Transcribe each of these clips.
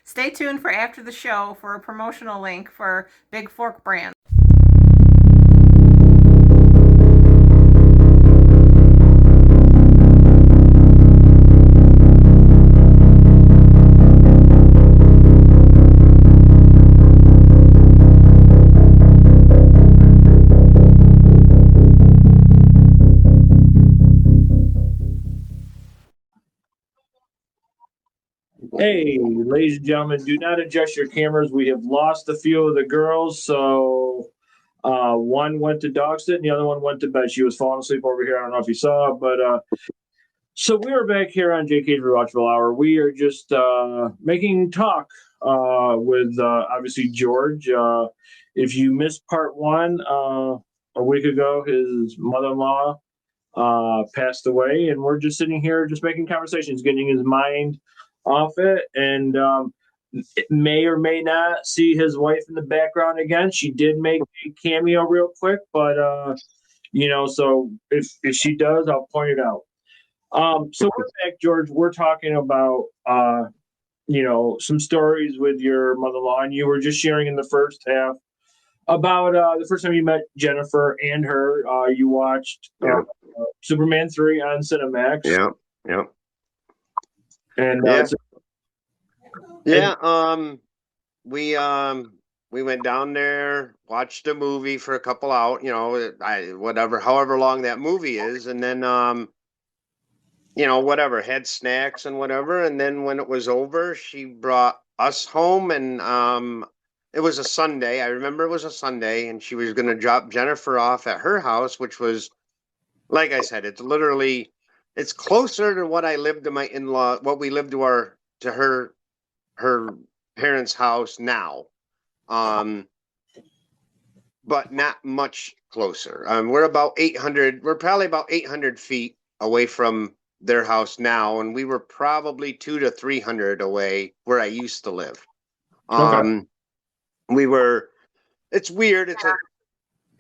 Stay tuned for after the show for a promotional link for Big Fork Brand. Hey, ladies and gentlemen, do not adjust your cameras. We have lost a few of the girls, so one went to dog sit and the other one went to bed. She was falling asleep over here. I don't know if you saw, but so we are back here on JK'z Rewatchable Hour. We are just making talk with obviously George. If you missed part one a week ago, his mother-in-law passed away, and we're just sitting here just making conversations, getting his mind off it, and it may or may not see his wife in the background again. She did make a cameo real quick, but so if she does, I'll point it out. So we're back, George. We're talking about some stories with your mother-in-law, and you were just sharing in the first half about the first time you met Jennifer and her. You watched Superman 3 on Cinemax. Yeah, yeah, And yeah, so, yeah. We went down there, watched a movie for a couple hours. However long that movie is, and then whatever, had snacks and whatever. And then when it was over, she brought us home, and it was a Sunday. I remember it was a Sunday, and she was going to drop Jennifer off at her house, which was, like I said, it's closer to what I lived to my in-law, what we lived to her parents' house now. But not much closer. We're probably about 800 feet away from their house now, and we were probably 200 to 300 away where I used to live. okay. It's weird.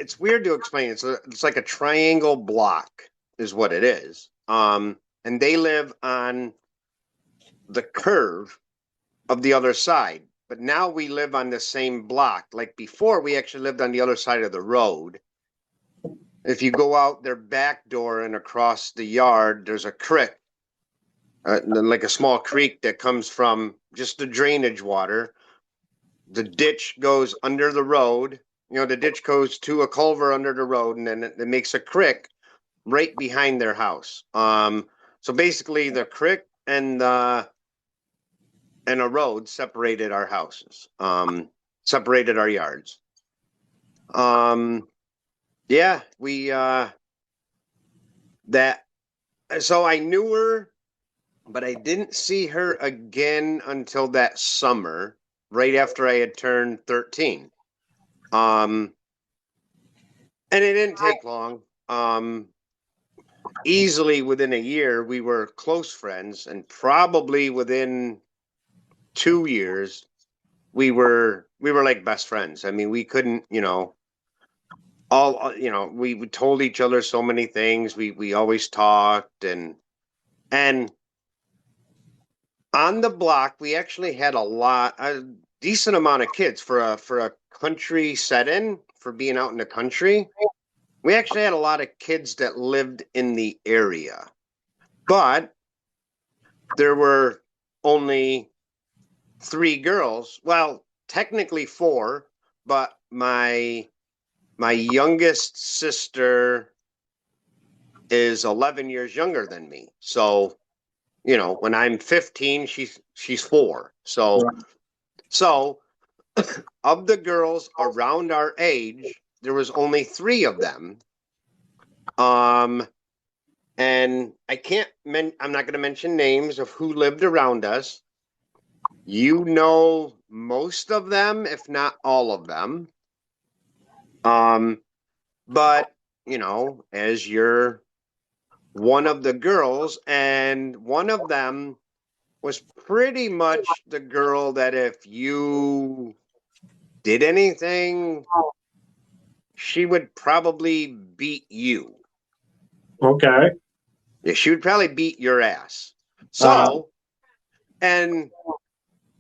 It's weird to explain. It's like a triangle block is what it is. And they live on the curve of the other side. But now we live on the same block. Like before, we actually lived on the other side of the road. If you go out their back door and across the yard, there's a creek, like a small creek that comes from just the drainage water. The ditch goes under the road. The ditch goes to a culvert under the road, and then it makes a creek right behind their house. So basically, the creek and a road separated our houses, separated our yards. Yeah, so I knew her, but I didn't see her again until that summer, right after I had turned 13. And it didn't take long. Easily within a year, we were close friends, and probably within 2 years, we were like best friends. I mean, we couldn't, we told each other so many things. We always talked, and on the block, we actually had a decent amount of kids for a country set-in, for being out in the country. We actually had a lot of kids that lived in the area, but there were only 3 girls. Well, technically 4, but my youngest sister is 11 years younger than me. So, when I'm 15, she's 4. So of the girls around our age, there was only 3 of them. And I'm not going to mention names of who lived around us. Most of them, if not all of them. But as you're one of the girls, and one of them was pretty much the girl that if you did anything, she would probably beat you. Okay. Yeah, she would probably beat your ass. So, and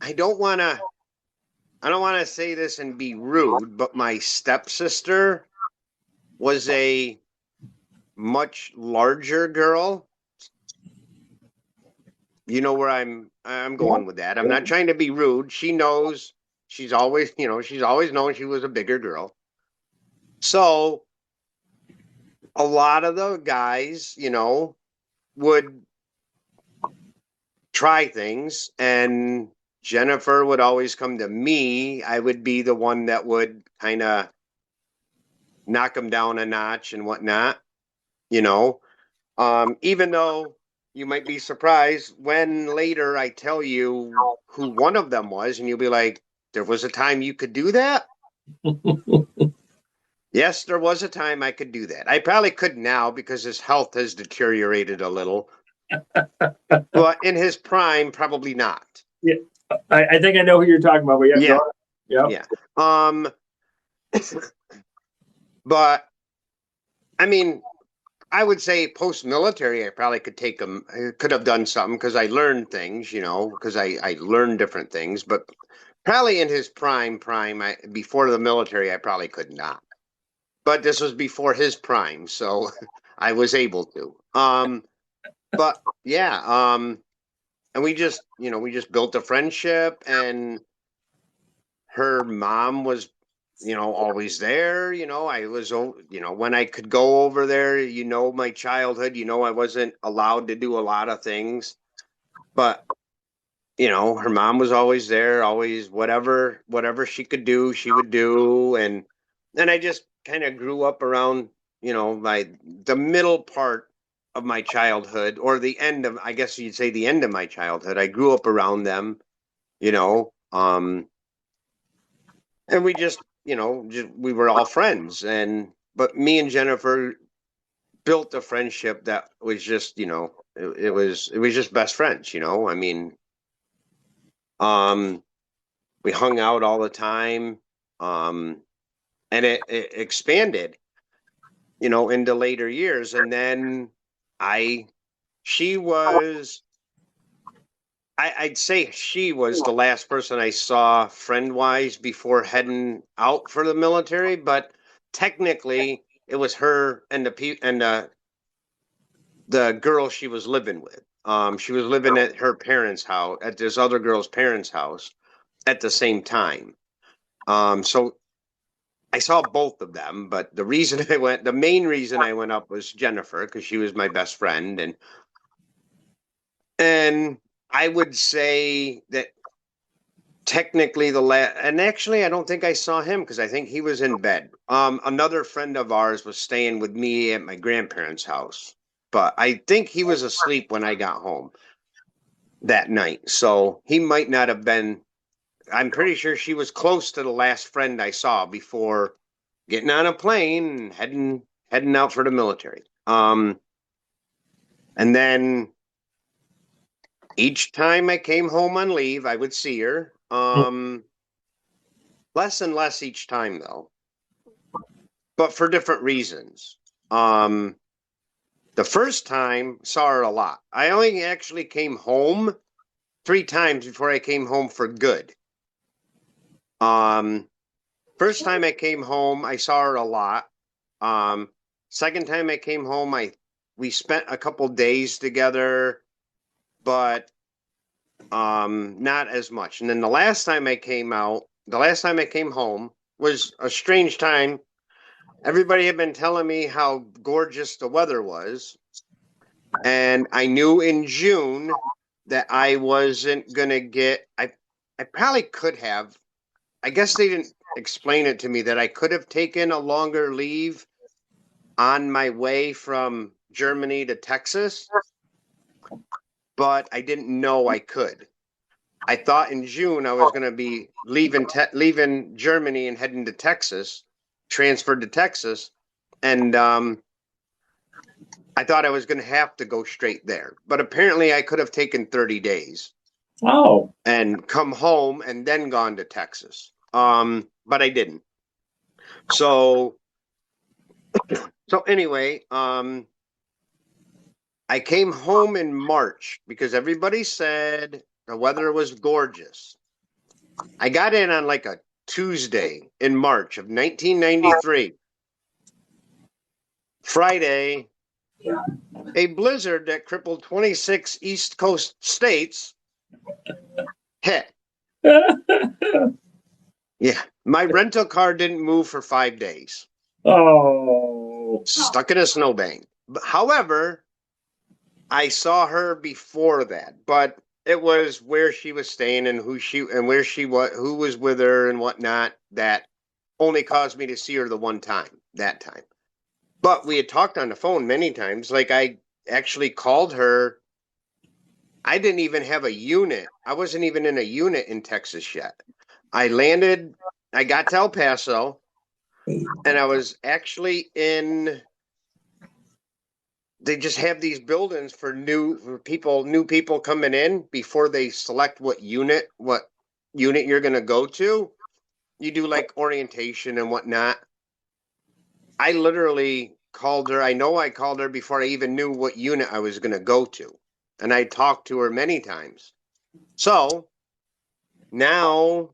I don't want to say this and be rude, but my stepsister was a much larger girl. You know where I'm going with that. I'm not trying to be rude. She knows, she's always known she was a bigger girl. So a lot of the guys, would try things, and Jennifer would always come to me. I would be the one that would kind of knock them down a notch and whatnot, even though you might be surprised when later I tell you who one of them was, and you'll be like, there was a time you could do that? Yes, there was a time I could do that. I probably could now because his health has deteriorated a little. But in his prime, probably not. Yeah, I think I know who you're talking about. But yeah. But I mean, I would say post-military, I probably could have done something because I learned things, because I learned different things. But probably in his prime, before the military, I probably could not. But this was before his prime, so I was able to. But yeah, and we just built a friendship, and her mom was, always there. I was, when I could go over there, my childhood, I wasn't allowed to do a lot of things, but, her mom was always there, always whatever she could do, she would do. And then I just kind of grew up around, the middle part of my childhood, or the end of, I guess you'd say the end of my childhood. I grew up around them, and we just, we were all friends. But me and Jennifer built a friendship that was just, it was just best friends. I mean, we hung out all the time, and it expanded, into later years. And then I'd say she was the last person I saw friend-wise before heading out for the military. But technically, it was her and the girl she was living with. She was living at her parents' house, at this other girl's parents' house, at the same time. So I saw both of them. But the main reason I went up was Jennifer, because she was my best friend, and I would say that technically and actually I don't think I saw him because I think he was in bed. Another friend of ours was staying with me at my grandparents' house, but I think he was asleep when I got home that night. So he might not have been. I'm pretty sure she was close to the last friend I saw before getting on a plane and heading out for the military. And then each time I came home on leave, I would see her. Less and less each time, though, but for different reasons. The first time, saw her a lot. I only actually came home 3 times before I came home for good. First time I came home, I saw her a lot. Second time I came home, we spent a couple days together, but not as much. And then the last time I came home was a strange time. Everybody had been telling me how gorgeous the weather was, and I knew in June that I wasn't gonna get. I probably could have. I guess they didn't explain it to me that I could have taken a longer leave on my way from Germany to Texas, but I didn't know I could. I thought in June I was going to be leaving Germany and heading to Texas, transferred to Texas, and I thought I was going to have to go straight there. But apparently I could have taken 30 days. Oh. And come home and then gone to Texas. But I didn't. So anyway, I came home in March because everybody said the weather was gorgeous. I got in on like a Tuesday in March of 1993. Friday, a blizzard that crippled 26 East Coast states hit. Yeah, my rental car didn't move for 5 days. Oh. Stuck in a snowbank. However, I saw her before that, but it was where she was staying and where she was, who was with her and whatnot, that only caused me to see her the one time, that time. But we had talked on the phone many times. Like, I actually called her. I didn't even have a unit. I wasn't even in a unit in Texas yet. I got to El Paso, and I was actually in. They just have these buildings for new people coming in before they select what unit you're going to go to. You do like orientation and whatnot. I literally called her. I know I called her before I even knew what unit I was going to go to. And I talked to her many times. So now,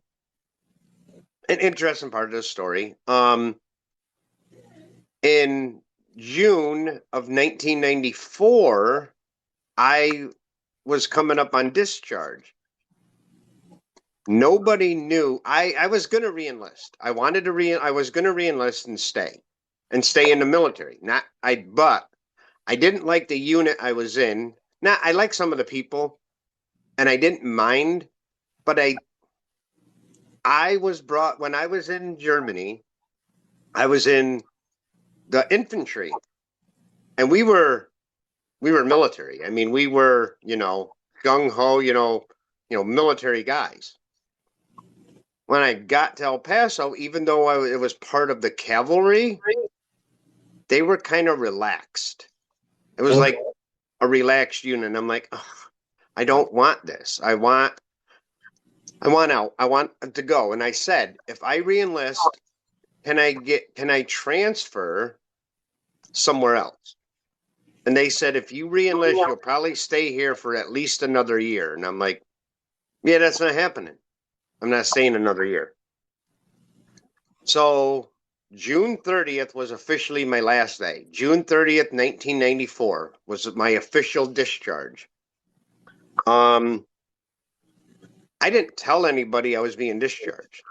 an interesting part of the story. In June of 1994, I was coming up on discharge. Nobody knew. I was going to reenlist. I was going to reenlist and stay in the military. But I didn't like the unit I was in. Now, I like some of the people, and I didn't mind, but I was brought, when I was in Germany, I was in the infantry, and we were military. I mean, we were, gung ho, military guys. When I got to El Paso, even though it was part of the cavalry, they were kind of relaxed. It was like a relaxed unit. I'm like, I don't want this. I want out. I want to go. And I said, if I reenlist, can I transfer somewhere else? And they said, if you reenlist, you'll probably stay here for at least another year. And I'm like, yeah, that's not happening. I'm not staying another year. So June 30th was officially my last day. June 30th, 1994 was my official discharge. I didn't tell anybody I was being discharged.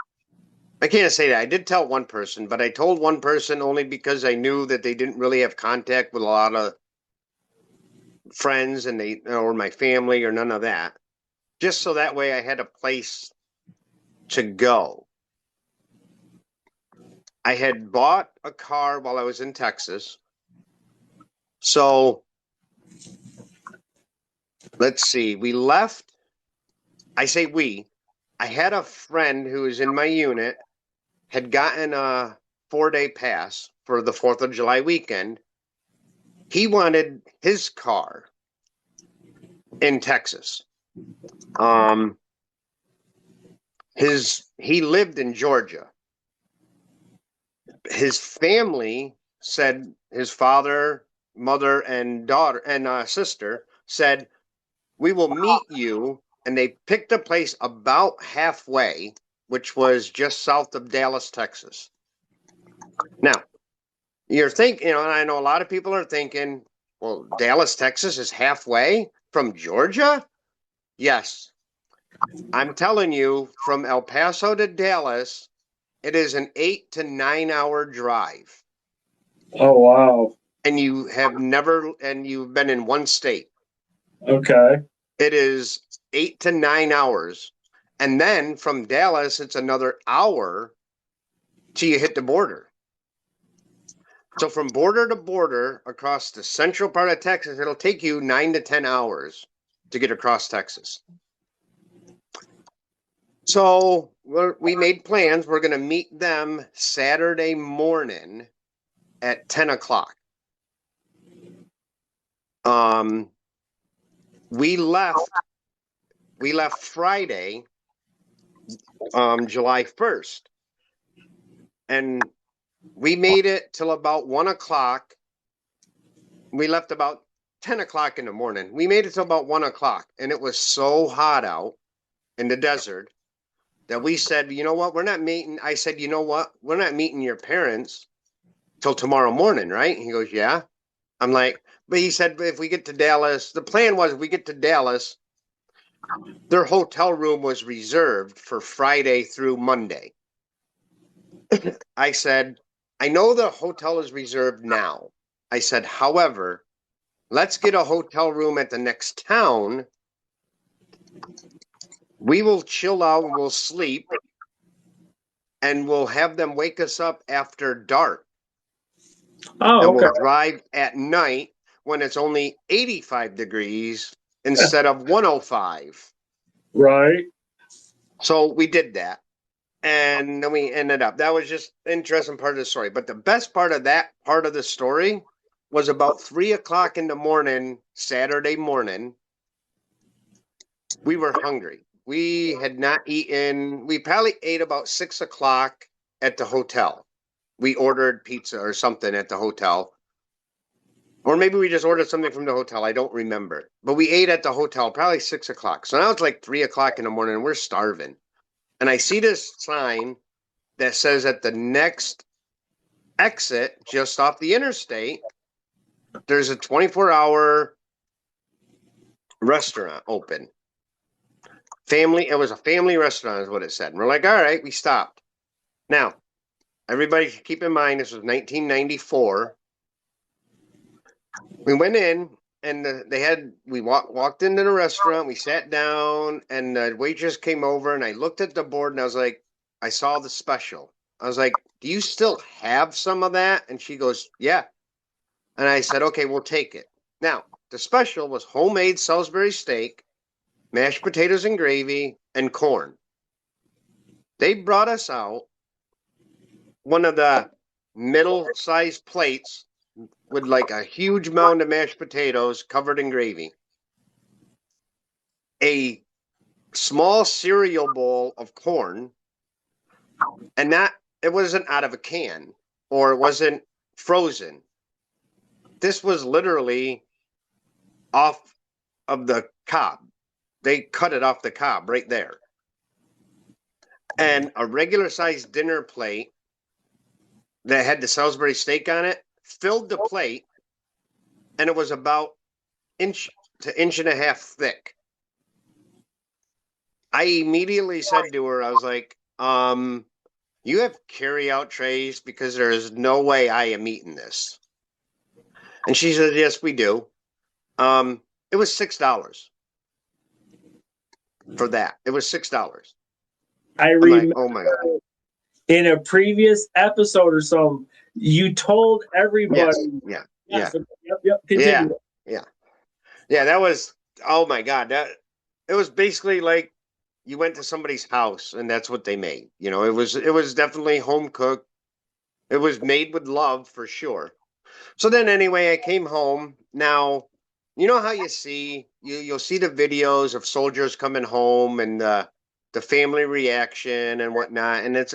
I can't say that. I did tell one person, but I told one person only because I knew that they didn't really have contact with a lot of friends or my family or none of that. Just so that way I had a place to go. I had bought a car while I was in Texas. So let's see. We left. I say we. I had a friend who was in my unit, had gotten a 4-day pass for the 4th of July weekend. He wanted his car in Texas. He lived in Georgia. His family said, his father, mother, and daughter and sister said, we will meet you. And they picked a place about halfway, which was just south of Dallas, Texas. Now, you're thinking, and I know a lot of people are thinking, well, Dallas, Texas is halfway from Georgia? Yes. I'm telling you, from El Paso to Dallas, it is an 8 to 9 hour drive. Oh, wow. And you've been in one state. Okay. It is 8 to 9 hours. And then from Dallas, it's another hour till you hit the border. So from border to border across the central part of Texas, it'll take you 9 to 10 hours to get across Texas. So we made plans. We're going to meet them Saturday morning at 10 o'clock. We left Friday, July 1st. And we made it till about 1 o'clock. We left about 10 o'clock in the morning. We made it till about 1 o'clock. And it was so hot out in the desert that we said, you know what, we're not meeting. I said, you know what, we're not meeting your parents till tomorrow morning, right? He goes, yeah. I'm like, but he said, if we get to Dallas, the plan was if we get to Dallas, their hotel room was reserved for Friday through Monday. I said, I know the hotel is reserved now. I said, however, let's get a hotel room at the next town. We will chill out and we'll sleep and we'll have them wake us up after dark. Oh, And okay. we'll drive at night when it's only 85 degrees instead of 105. Right. So we did that. And then we ended up, that was just an interesting part of the story. But the best part of that part of the story was about 3:00 in the morning, Saturday morning. We were hungry. We had not eaten. We probably ate about 6:00 at the hotel. We ordered pizza or something at the hotel. Or maybe we just ordered something from the hotel. I don't remember. But we ate at the hotel probably 6:00. So now it's like 3:00 in the morning and we're starving. And I see this sign that says at the next exit, just off the interstate, there's a 24-hour restaurant open. It was a family restaurant is what it said. And we're like, all right, we stopped. Now, everybody keep in mind, this was 1994. We went in and we walked into the restaurant, we sat down and the waitress came over and I looked at the board and I was like, I saw the special. I was like, do you still have some of that? And she goes, yeah. And I said, okay, we'll take it. Now, the special was homemade Salisbury steak, mashed potatoes and gravy, and corn. They brought us out one of the middle-sized plates with like a huge mound of mashed potatoes covered in gravy, a small cereal bowl of corn, and that it wasn't out of a can or it wasn't frozen. This was literally off of the cob. They cut it off the cob right there. And a regular sized dinner plate that had the Salisbury steak on it filled the plate, and it was about inch to inch and a half thick. I immediately said to her, I was like, you have carry out trays because there is no way I am eating this. And she said, yes, we do. It was $6 for that. It was $6. I I'm remember like, oh my God. in a previous episode or something, you told everybody. Yes. Yes, yep. Continue. Yeah, that was, oh my God. It was basically like you went to somebody's house and that's what they made. You know, it was definitely home cooked. It was made with love for sure. So then anyway, I came home. Now, you know how you'll see the videos of soldiers coming home and the family reaction and whatnot. And it's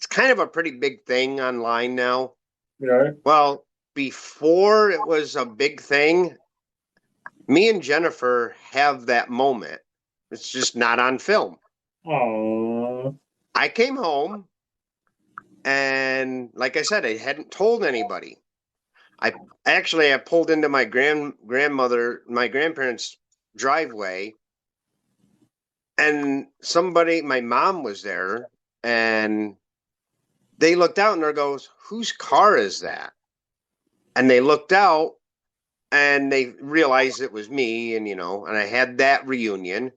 kind of a pretty big thing online now. Yeah. Well, before it was a big thing, me and Jennifer have that moment. It's just not on film. Aww. I came home and like I said, I hadn't told anybody. I pulled into my grandparents' driveway, and my mom was there, and they looked out and there goes, whose car is that? And they looked out and they realized it was me, and and I had that reunion.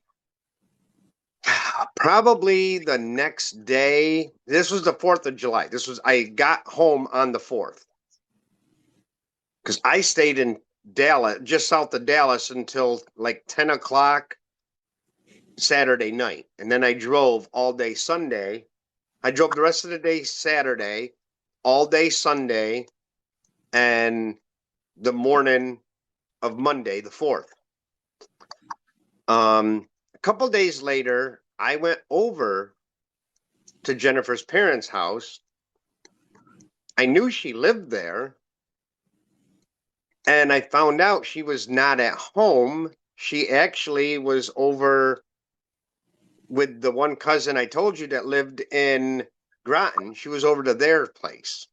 Probably the next day, this was the 4th of July. I got home on the 4th. Because I stayed in Dallas, just south of Dallas, until like 10 o'clock Saturday night. And then I drove all day Sunday. I drove the rest of the day Saturday, all day Sunday, and the morning of Monday, the 4th. A couple days later, I went over to Jennifer's parents' house. I knew she lived there. And I found out she was not at home. She actually was over with the one cousin I told you that lived in Groton. She was over to their place.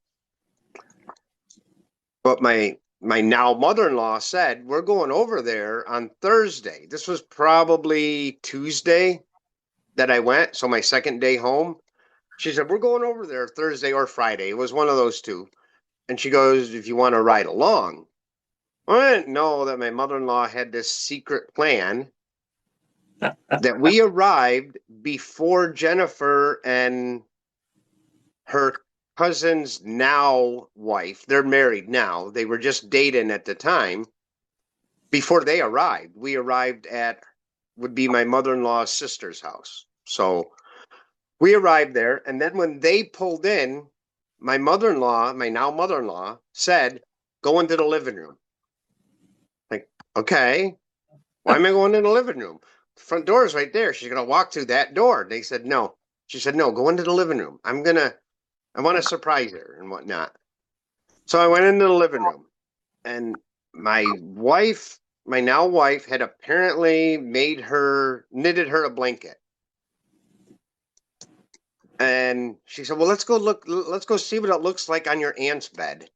But my now mother-in-law said, we're going over there on Thursday. This was probably Tuesday that I went. So my second day home. She said, we're going over there Thursday or Friday. It was one of those two. And she goes, if you want to ride along. I didn't know that my mother-in-law had this secret plan that we arrived before Jennifer and her cousin's now wife, they're married now. They were just dating at the time. Before they arrived, we arrived at, would be my mother-in-law's sister's house. So we arrived there. And then when they pulled in, my mother-in-law, my now mother-in-law said, go into the living room. Like, okay, why am I going in the living room? The front door is right there. She's going to walk through that door. They said, no. She said, no, go into the living room. I want to surprise her and whatnot. So I went into the living room, and my wife, my now wife, had apparently knitted her a blanket. And she said, well, let's go see what it looks like on your aunt's bed.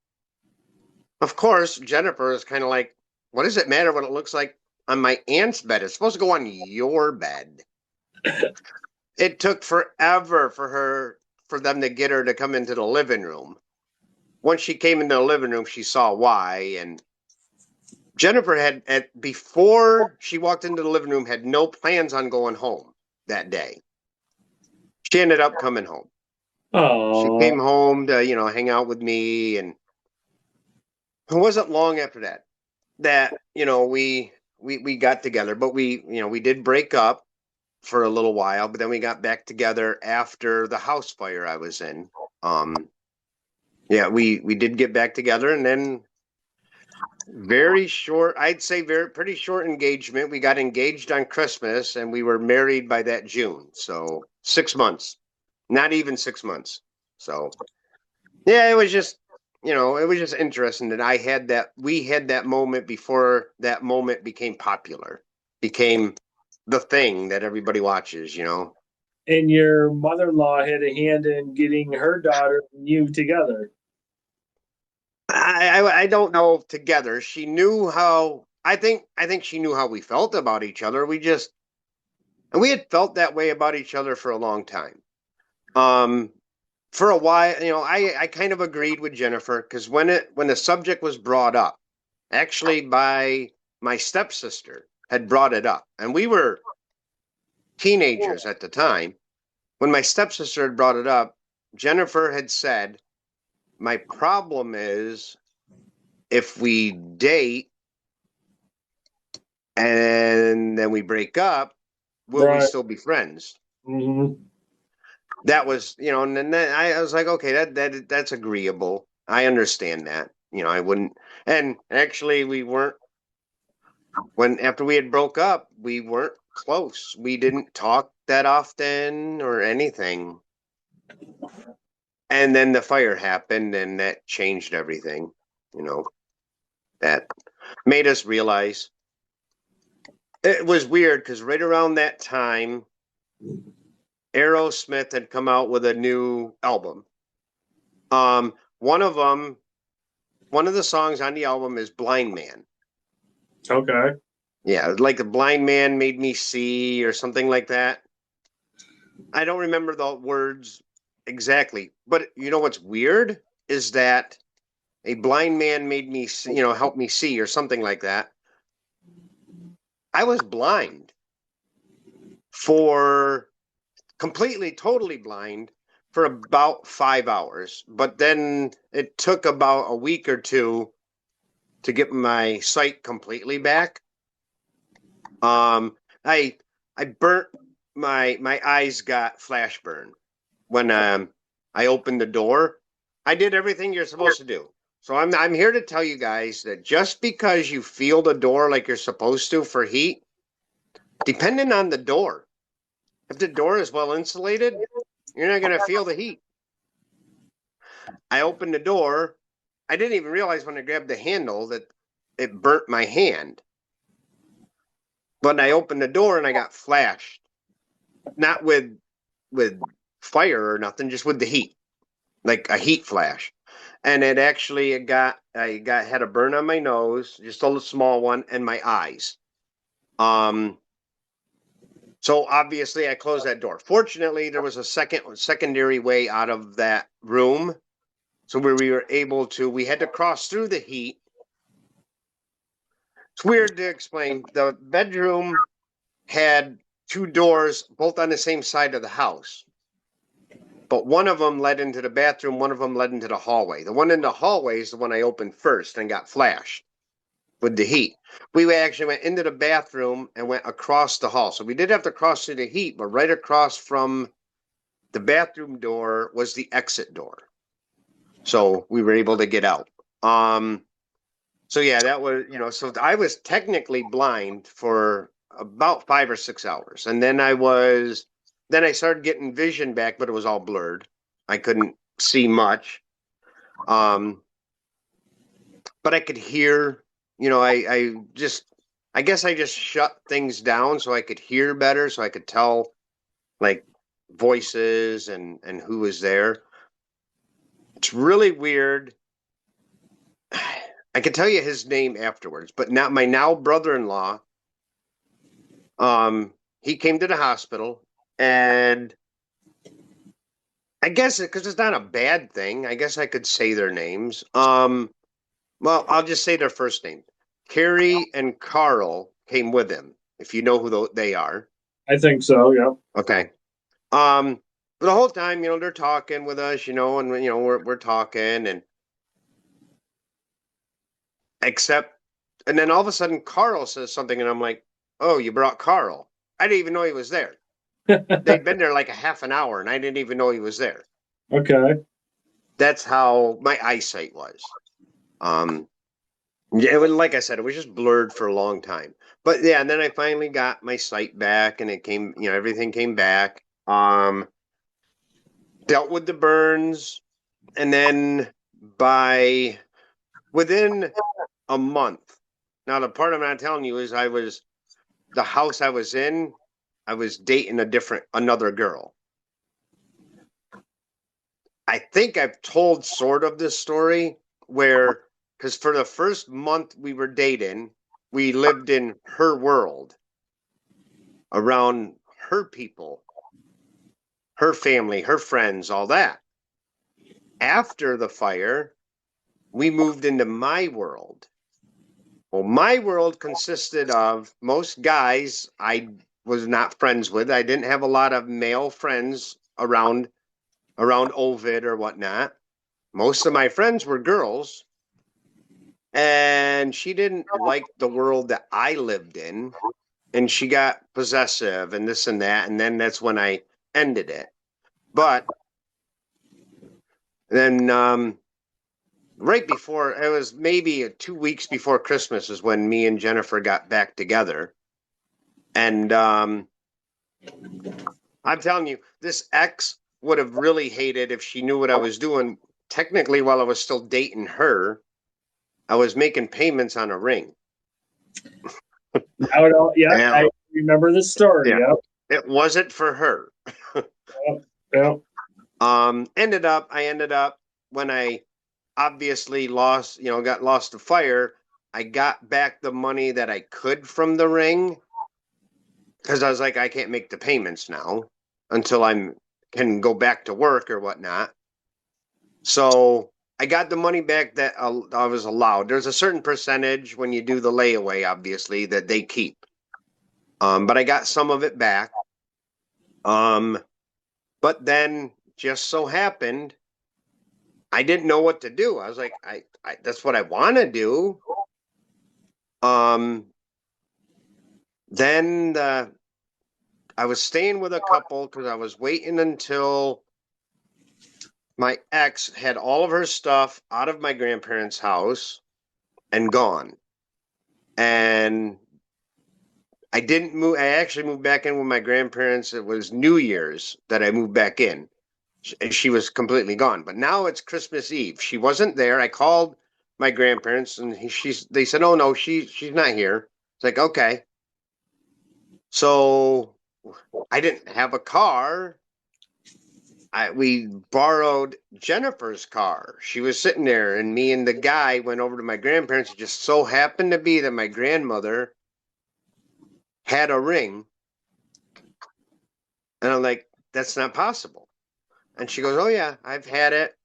Of course, Jennifer is kind of like, what does it matter what it looks like on my aunt's bed? It's supposed to go on your bed. It took forever for them to get her to come into the living room. Once she came into the living room, she saw why. And Jennifer had before she walked into the living room, had no plans on going home that day. She ended up coming home. Oh, She came home to, hang out with me. And it wasn't long after that, we got together, but we did break up for a little while, but then we got back together after the house fire I was in. We did get back together, and then very short, I'd say pretty short engagement. We got engaged on Christmas, and we were married by that June. So 6 months, not even 6 months. So yeah, it was just, it was just interesting that we had that moment before that moment became popular, became the thing that everybody watches, and your mother-in-law had a hand in getting her daughter and you together. I don't know together. She knew how, I think she knew how we felt about each other. We had felt that way about each other for a long time. For a while, I kind of agreed with Jennifer, because when the subject was brought up, actually by my stepsister had brought it up, and we were teenagers at the time. When my stepsister had brought it up, Jennifer had said, my problem is if we date and then we break up, will we still be friends? Mm-hmm. That was, and then I was like, okay, that's agreeable. I understand that. I wouldn't, and actually we weren't, after we had broke up, we weren't close. We didn't talk that often or anything. And then the fire happened, and that changed everything. That made us realize it was weird, because right around that time, Aerosmith had come out with a new album. One of the songs on the album is Blind Man. Okay. Yeah, like a blind man made me see, or something like that. I don't remember the words exactly, but what's weird is that a blind man made me see, help me see, or something like that. I was blind totally blind for about 5 hours, but then it took about a week or two to get my sight completely back. I burnt my eyes got flash burn when I opened the door. I did everything you're supposed to do. So I'm here to tell you guys that just because you feel the door like you're supposed to for heat, depending on the door, if the door is well insulated, you're not going to feel the heat. I opened the door. I didn't even realize when I grabbed the handle that it burnt my hand. But I opened the door and I got flashed. not with fire or nothing, just with the heat, like a heat flash. And it actually had a burn on my nose, just a little small one, and my eyes. So obviously I closed that door. Fortunately, there was a secondary way out of that room. So we were able to, we had to cross through the heat. It's weird to explain. The bedroom had two doors, both on the same side of the house. But one of them led into the bathroom, one of them led into the hallway. The one in the hallway is the one I opened first and got flashed with the heat. We actually went into the bathroom and went across the hall. So we did have to cross through the heat, but right across from the bathroom door was the exit door. So we were able to get out. So yeah, that was, so I was technically blind for about 5 or 6 hours. And then I started getting vision back, but it was all blurred. I couldn't see much. But I could hear, I guess I just shut things down so I could hear better, so I could tell like voices and who was there. It's really weird. I could tell you his name afterwards, but not my now brother-in-law. He came to the hospital, and I guess because it's not a bad thing, I guess I could say their names. Well, I'll just say their first name. Carrie and Carl came with him, if you know who they are. I think so. Yeah. Okay. But the whole time, they're talking with us, and we're talking, and and then all of a sudden Carl says something, and I'm like, "Oh, you brought Carl." I didn't even know he was there. They'd been there like a half an hour, and I didn't even know he was there. Okay. That's how my eyesight was. It was, like I said, it was just blurred for a long time. But yeah, and then I finally got my sight back, and it came, everything came back. Dealt with the burns, and then within a month. Now, the part I'm not telling you is the house I was in, I was dating another girl. I think I've told sort of this story because for the first month we were dating, we lived in her world, around her people, her family, her friends, all that. After the fire, we moved into my world. Well, my world consisted of most guys I was not friends with. I didn't have a lot of male friends around Ovid or whatnot. Most of my friends were girls, and she didn't like the world that I lived in, and she got possessive and this and that, and then that's when I ended it. But then right before, it was maybe 2 weeks before Christmas is when me and Jennifer got back together. And I'm telling you, this ex would have really hated if she knew what I was doing. Technically, while I was still dating her, I was making payments on a ring. I remember this story. Yeah. Yep. It wasn't for her. Yep. I ended up when I obviously got lost to fire, I got back the money that I could from the ring, because I was like, I can't make the payments now until can go back to work or whatnot. So I got the money back that I was allowed. There's a certain percentage when you do the layaway, obviously, that they keep. But I got some of it back. But then just so happened, I didn't know what to do. I was like, I that's what I want to do. Then I was staying with a couple because I was waiting until my ex had all of her stuff out of my grandparents' house and gone. And I didn't move. I actually moved back in with my grandparents. It was New Year's that I moved back in. And she was completely gone. But now it's Christmas Eve. She wasn't there. I called my grandparents, and they said, "Oh no, she's not here." It's like, okay. So I didn't have a car. We borrowed Jennifer's car. She was sitting there, and me and the guy went over to my grandparents. It just so happened to be that my grandmother had a ring, and I'm like, "That's not possible." And she goes, "Oh yeah, I've had it."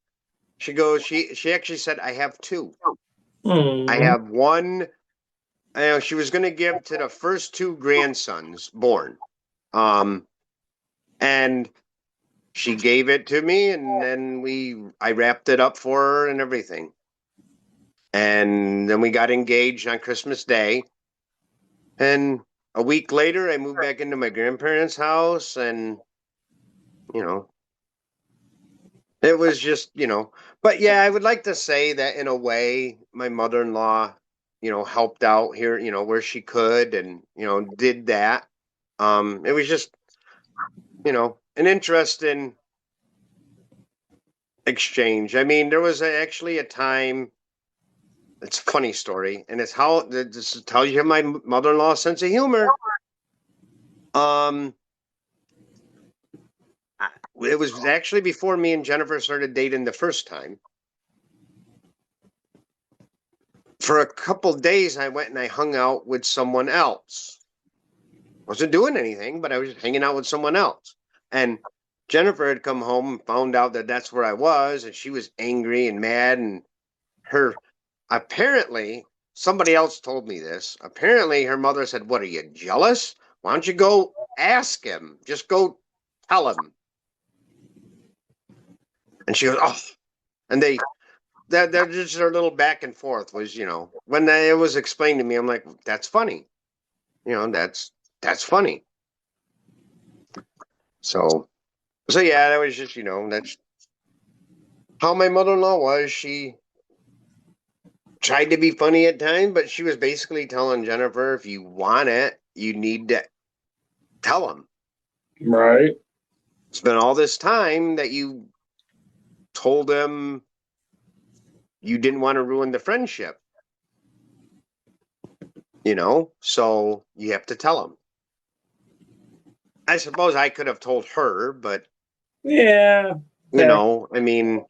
She goes, she actually said, "I have two. I have one." She was going to give to the first two grandsons born, and she gave it to me, and then I wrapped it up for her and everything. And then we got engaged on Christmas Day. And a week later, I moved back into my grandparents' house, and, you know, it was just, but yeah, I would like to say that in a way, my mother-in-law, helped out here, where she could and, did that. It was just, an interesting exchange. I mean, there was actually a time. It's a funny story, and it's how this tells you my mother-in-law's sense of humor. It was actually before me and Jennifer started dating the first time. For a couple days, I went and I hung out with someone else. Wasn't doing anything, but I was just hanging out with someone else. And Jennifer had come home and found out that that's where I was, and she was angry and mad. And apparently, somebody else told me this. Apparently, her mother said, "What, are you jealous? Why don't you go ask him? Just go tell him." And she goes, "Oh," and they're just their little back and forth was, when it was explained to me, I'm like, "That's funny, that's funny." So yeah, that was just, that's how my mother-in-law was. She tried to be funny at times, but she was basically telling Jennifer, if you want it, you need to tell him. Right. It's been all this time that you told him you didn't want to ruin the friendship, so you have to tell him. I suppose I could have told her, but Yeah. I mean,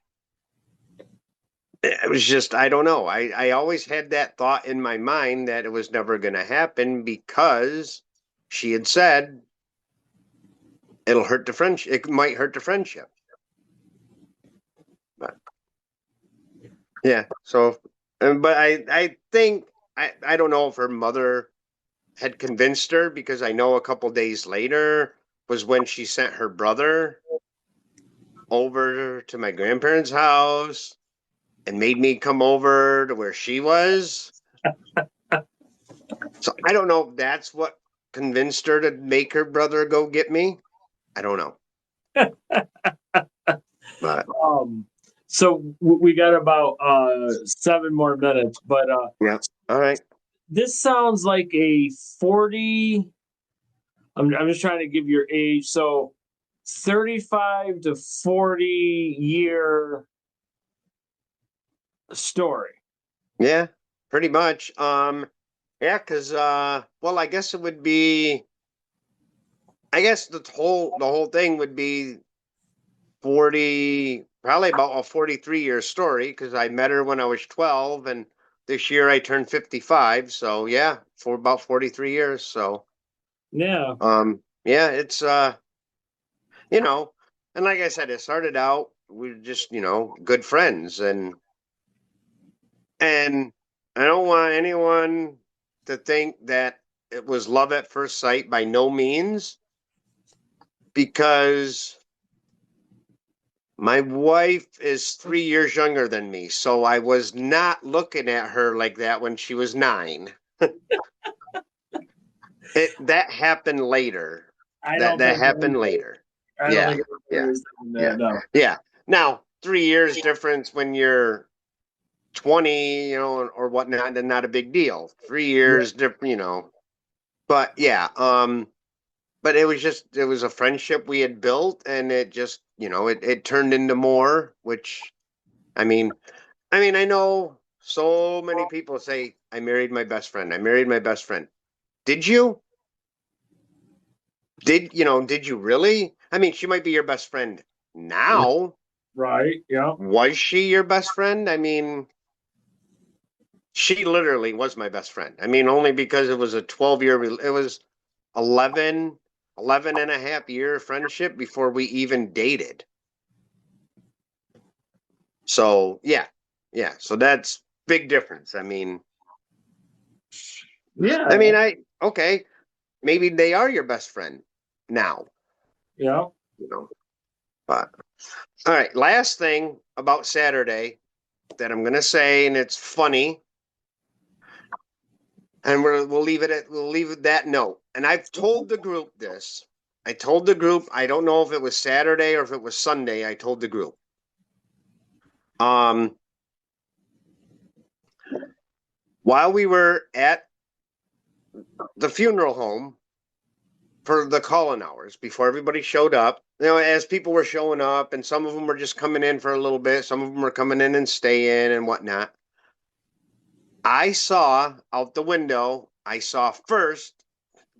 it was just, I don't know. I always had that thought in my mind that it was never going to happen because she had said it'll hurt the friendship. It might hurt the friendship. But yeah, so, but I think, I don't know if her mother had convinced her, because I know a couple days later was when she sent her brother over to my grandparents' house and made me come over to where she was. So I don't know if that's what convinced her to make her brother go get me. I don't know. But So we got about 7 more minutes, but yeah, all right. this sounds like a 40. I'm just trying to give your age. So 35 to 40 year story. Yeah, pretty much. Yeah, because well, I guess it would be. I guess the whole thing would be 40, probably about a 43-year story, because I met her when I was 12, and this year I turned 55. So yeah, for about 43 years. So Yeah. yeah, it's and like I said, it started out we were just good friends, and I don't want anyone to think that it was love at first sight, by no means, because my wife is 3 years younger than me, so I was not looking at her like that when she was 9. That happened later. I That don't think happened later. I don't Yeah, think yeah, anybody's doing that. yeah, No. yeah. Now 3 years difference when you're 20, or whatnot, then not a big deal. 3 years different, but yeah, but it was a friendship we had built, and it just, it turned into more, which, I mean, I know so many people say, I married my best friend. I married my best friend. Did you? Did you really? I mean, she might be your best friend now. Right. Yeah. Was she your best friend? I mean, she literally was my best friend. I mean, only because it was a 12-year, it was 11, 11 and a half year friendship before we even dated. So, yeah. Yeah. So that's big difference. Yeah. Okay, maybe they are your best friend now, Yeah. but all right. Last thing about Saturday that I'm going to say, and it's funny, and we'll leave it at that note. And I've told the group this. I told the group. I don't know if it was Saturday or if it was Sunday. I told the group. While we were at the funeral home for the call-in hours before everybody showed up, as people were showing up, and some of them were just coming in for a little bit, some of them were coming in and staying and whatnot. I saw out the window. I saw first.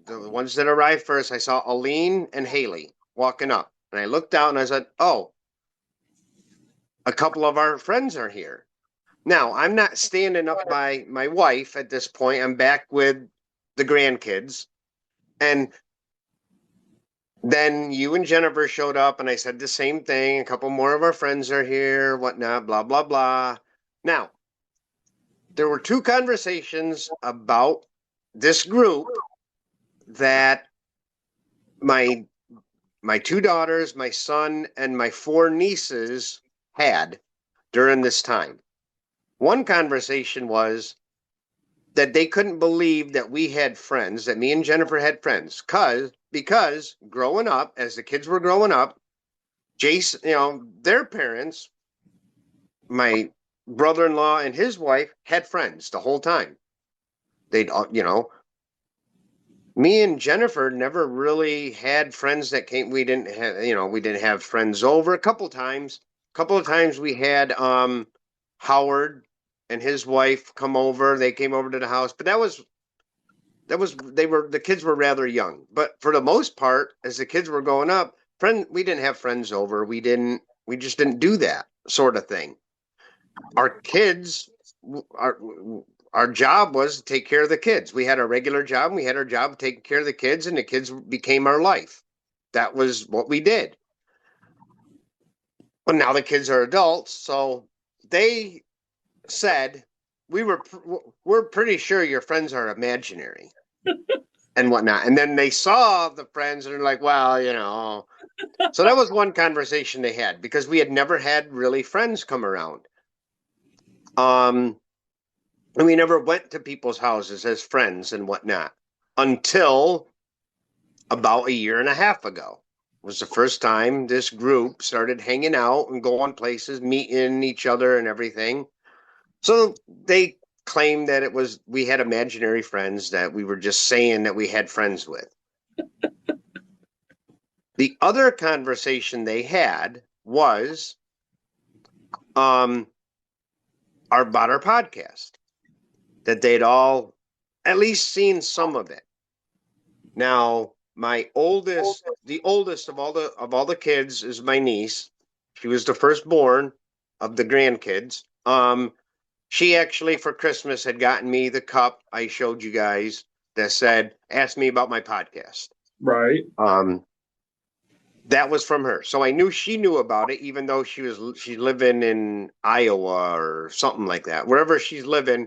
The ones that arrived first, I saw Aline and Haley walking up. And I looked out and I said, oh, a couple of our friends are here. Now, I'm not standing up by my wife at this point. I'm back with the grandkids. And then you and Jennifer showed up and I said the same thing. A couple more of our friends are here, whatnot, blah, blah, blah. Now, there were two conversations about this group that my two daughters, my son, and my four nieces had during this time. One conversation was that they couldn't believe that we had friends, that me and Jennifer had friends, because growing up, as the kids were growing up, Jason, their parents, my brother-in-law and his wife, had friends the whole time. They'd, me and Jennifer never really had friends that came. We didn't have friends over. A couple of times we had Howard and his wife come over. They came over to the house, but the kids were rather young. But for the most part, as the kids were growing up, we didn't have friends over. We just didn't do that sort of thing. Our kids, our job was to take care of the kids. We had a regular job. And we had our job of taking care of the kids, and the kids became our life. That was what we did. Well, now the kids are adults, so they said we're pretty sure your friends are imaginary and whatnot. And then they saw the friends and they're like, well. So that was one conversation they had because we had never had really friends come around. And we never went to people's houses as friends and whatnot until about a year and a half ago. It was the first time this group started hanging out and going places, meeting each other and everything. So they claimed that we had imaginary friends that we were just saying that we had friends with. The other conversation they had was about our podcast. That they'd all at least seen some of it. Now, the oldest of all the kids is my niece. She was the firstborn of the grandkids. She actually for Christmas had gotten me the cup I showed you guys that asked me about my podcast. Right. That was from her. So I knew she knew about it, even though she's living in Iowa or something like that. Wherever she's living,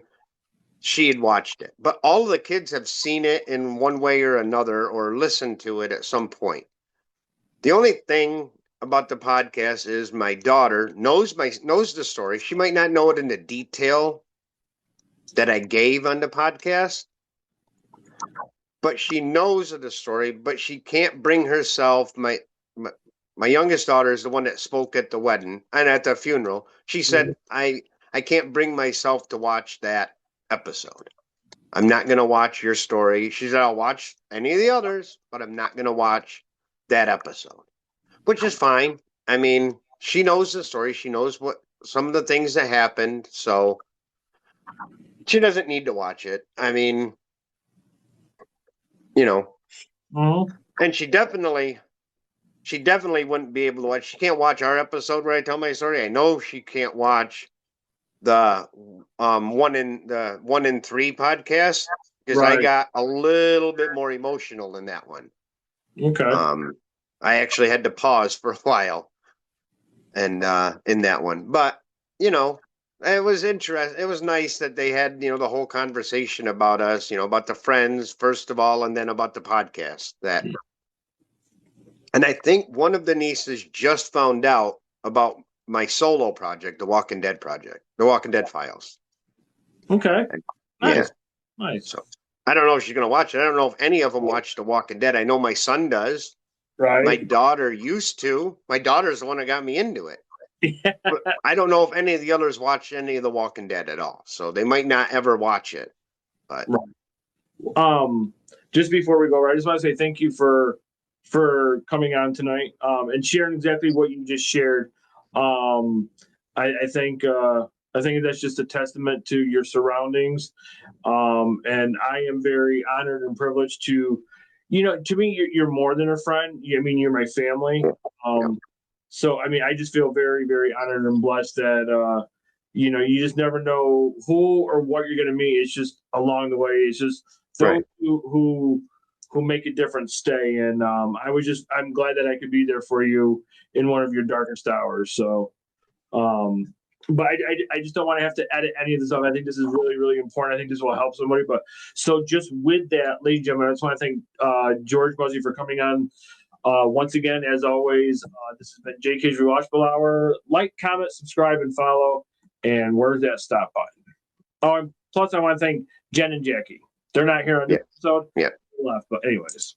she had watched it. But all of the kids have seen it in one way or another or listened to it at some point. The only thing about the podcast is my daughter knows the story. She might not know it in the detail that I gave on the podcast, but she knows of the story, but she can't bring herself. My youngest daughter is the one that spoke at the wedding and at the funeral. She said, I can't bring myself to watch that episode. I'm not going to watch your story. She said, I'll watch any of the others, but I'm not going to watch that episode, which is fine. I mean, she knows the story. She knows what some of the things that happened. So she doesn't need to watch it. I mean, Mm-hmm. And she definitely wouldn't be able to watch. She can't watch our episode where I tell my story. I know she can't watch the 1 in 3 podcast because I Right. got a little bit more emotional in that one. Okay. I actually had to pause for a while, and in that one, but it was interesting. It was nice that they had the whole conversation about us, about the friends first of all, and then about the podcast that. And I think one of the nieces just found out about my solo project, the Walking Dead project, the Walking Dead files. Okay. Nice. Yeah. Nice. So I don't know if she's going to watch it. I don't know if any of them watch the Walking Dead. I know my son does. Right. My daughter used to. My daughter's the one that got me into it. Yeah. But I don't know if any of the others watch any of the Walking Dead at all. So they might not ever watch it. But just before we go, I just want to say thank you for coming on tonight and sharing exactly what you just shared. I think that's just a testament to your surroundings, and I am very honored and privileged to me you're more than a friend. I mean, you're my family. So I mean, I just feel very, very honored and blessed that you just never know who or what you're going to meet. It's just along the way. It's just those Right. who make a difference stay. And I'm glad that I could be there for you in one of your darkest hours. So, but I just don't want to have to edit any of this up. I think this is really, really important. I think this will help somebody. But so just with that, ladies and gentlemen, I just want to thank George Muzzy for coming on. Once again, as always, this has been JK'z Rewatchable Hour. Like, comment, subscribe, and follow. And where's that stop button? Oh, and plus I want to thank Jen and Jackie. They're not here on this episode. Yeah. They left, but anyways.